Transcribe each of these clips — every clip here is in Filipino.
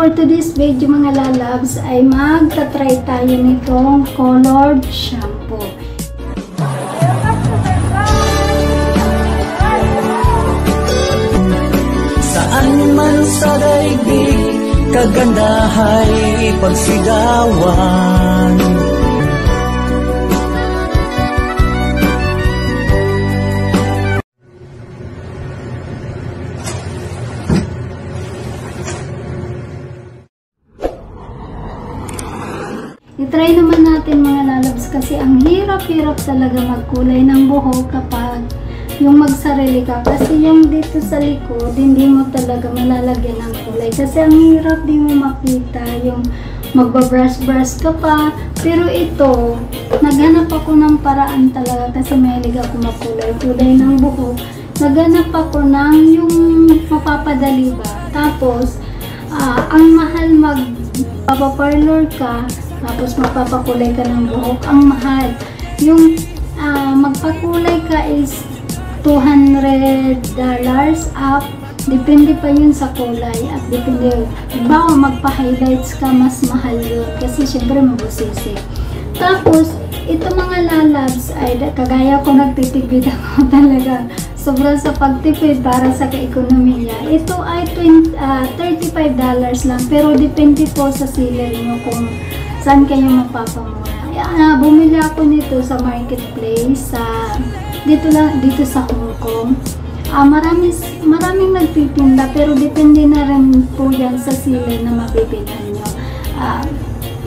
for today's video mga lalabs ay magta-try tayo nitong colored shampoo. Saan man sa daigdig, kagandahay pagsigawan. I-try naman natin mga lalabs kasi ang hirap-hirap talaga magkulay ng buhok kapag yung magsarili ka. Kasi yung dito sa likod, hindi mo talaga malalagyan ng kulay. Kasi ang hirap din mo makita yung magbabrush-brush ka pa. Pero ito, naghanap ako ng paraan talaga kasi mahilig ako makulay-kulay ng buhok. Naghanap ako ng yung mapapadali ba. Tapos, ang mahal magpapaparlor ka, tapos magpapakulay ka ng buhok, ang mahal. Yung magpakulay ka is $200 up. Depende pa yun sa kulay at depende. Bawa magpa-highlights ka, mas mahal yun. Kasi syempre mabusisi. Tapos, ito mga lalabs ay kagaya ko nagtitipid ako talaga. Sobrang sa pagtipid para sa ka-ekonomiya. Ito ay $35 lang. Pero depende po sa seller nyo kung saan kayo mapapamura. Bumili ako nito sa marketplace dito sa Hong Kong. Maraming nagtitinda pero depende na rin po yan sa seller na mabibilhan nyo.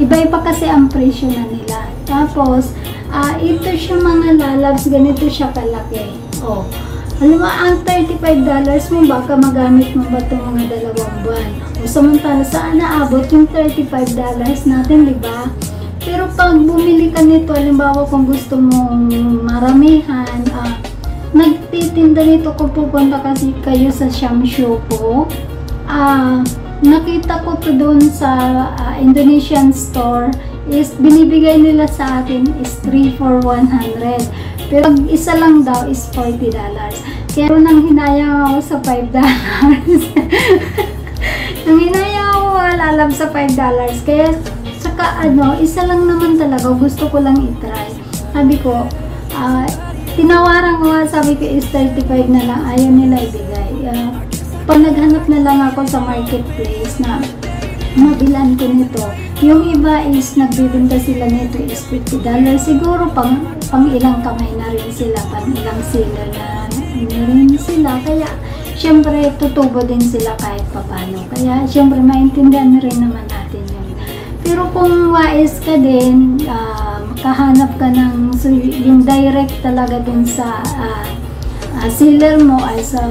Iba-iba kasi ang presyo na nila. Tapos, ito siya mga lalabs, ganito siya kalaki. Alam mo, ang $35 mo, baka magamit mo ba itong mga 2 buwan? O samantala, saan naabot yung $35 natin, di ba? Pero pag bumili ka nito, halimbawa kung gusto mong maramihan, nagtitinda nito kung pupunta kasi kayo sa Shamshopo. Nakita ko to doon sa Indonesian store, is binibigay nila sa akin is 3 for 100. Pero pag isa lang daw is $40. Kaya nang hinayang ako sa $5. Nang hinayang ako lalab sa $5. Kaya saka isa lang naman talaga. Gusto ko lang i-try. Sabi ko, tinawaran ko sabi ko is 35 na lang. Ayaw nila ibigay. Pag naghanap na lang ako sa marketplace na mabilan ko nito. Yung iba is nagbibenta sila nito is $50. Siguro pang ilang kamay na rin sila, pang ilang seller na rin sila. Kaya syempre tutubo din sila kahit papano. Kaya syempre maintindihan rin naman natin yun. Pero kung wais ka din, makahanap ka ng yung direct talaga dun sa seller mo ay sa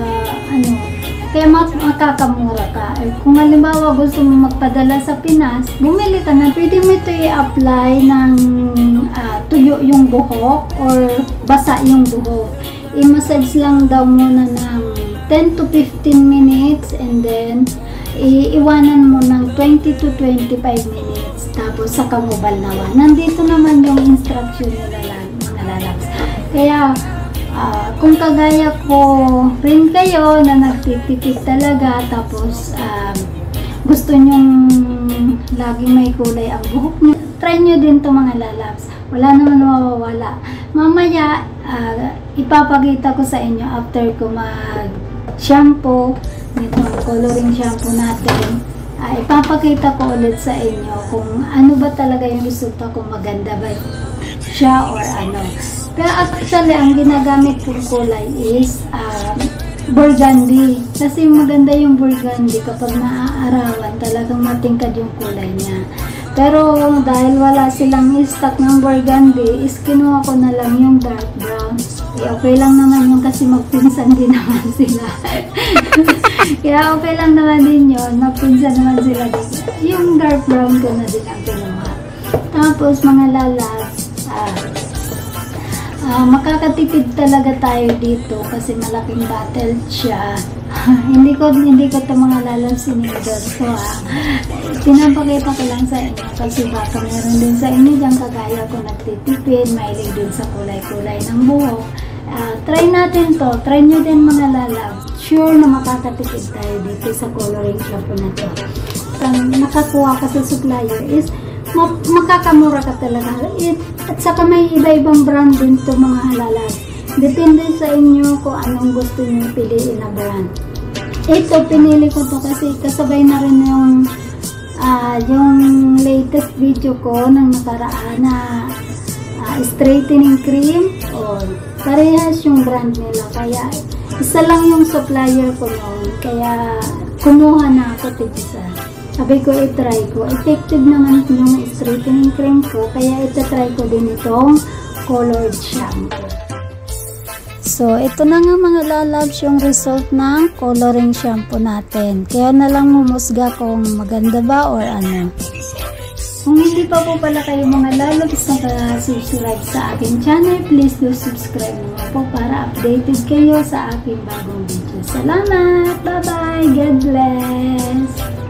kaya makakamura ka. Kung halimbawa gusto mo magpadala sa Pinas, bumili ka na. Pwede mo ito i-apply ng tuyo yung buhok or basa yung buhok. I-massage lang daw muna ng 10 to 15 minutes and then iiwanan mo ng 20 to 25 minutes. Tapos saka mo balnawan. Nandito naman yung instruction nila mga lalabs. Kaya kung kagaya ko rin kayo na nagtitipid talaga tapos gusto nyong laging may kulay ang buhok nyo, try nyo din to mga lalabs. Wala naman mawawala. Mamaya ipapakita ko sa inyo after ko mag shampoo nitong coloring shampoo natin. Ipapakita ko ulit sa inyo kung ano ba talaga yung resulta, kung maganda ba siya or ano. Pero actually, ang ginagamit kong kulay is burgundy. Kasi maganda yung burgundy kapag naaarawan, talagang matingkad yung kulay niya. Pero dahil wala silang stock ng burgundy, is kinuha ko na lang yung dark brown. Okay lang naman yun kasi magpinsan din naman sila. Kaya okay lang naman din yun, magpinsan naman sila din. Yung dark brown ko na din ang kinuha. Tapos mga lalas, makakatipid talaga tayo dito kasi malaking bottle siya. hindi ko ito mga lalabs sinigos ko pinapakita ko lang sa inyo kasi baka meron din sa inyo dyan kagaya ko nagtitipid, mahilig din sa kulay-kulay ng buhok. Try natin to, try nyo din mga lalabs. Sure na makakatipid tayo dito sa coloring shampoo na to. nakakuha ka sa supplier is makakamura ka talaga. At saka may iba-ibang brand din to mga halalas. Depende sa inyo kung anong gusto nyo piliin na brand. Ito, pinili ko to kasi kasabay na rin yung latest video ko ng nakaraan na straightening cream. Parehas yung brand nila. Kaya, isa lang yung supplier ko noon. Kaya, kumuha na ako tig-isa. Sabi ko, i-try ko. Effective naman yung straightening cream ko. Kaya, ita-try ko din itong colored shampoo. So, ito na nga mga lalabs yung result ng coloring shampoo natin. Kaya na lang humusga kung maganda ba or ano. Kung hindi pa po pala kayo mga lalabs na subscribe sa aking channel, please do subscribe naman po para updated kayo sa aking bagong video. Salamat! Bye-bye! God bless!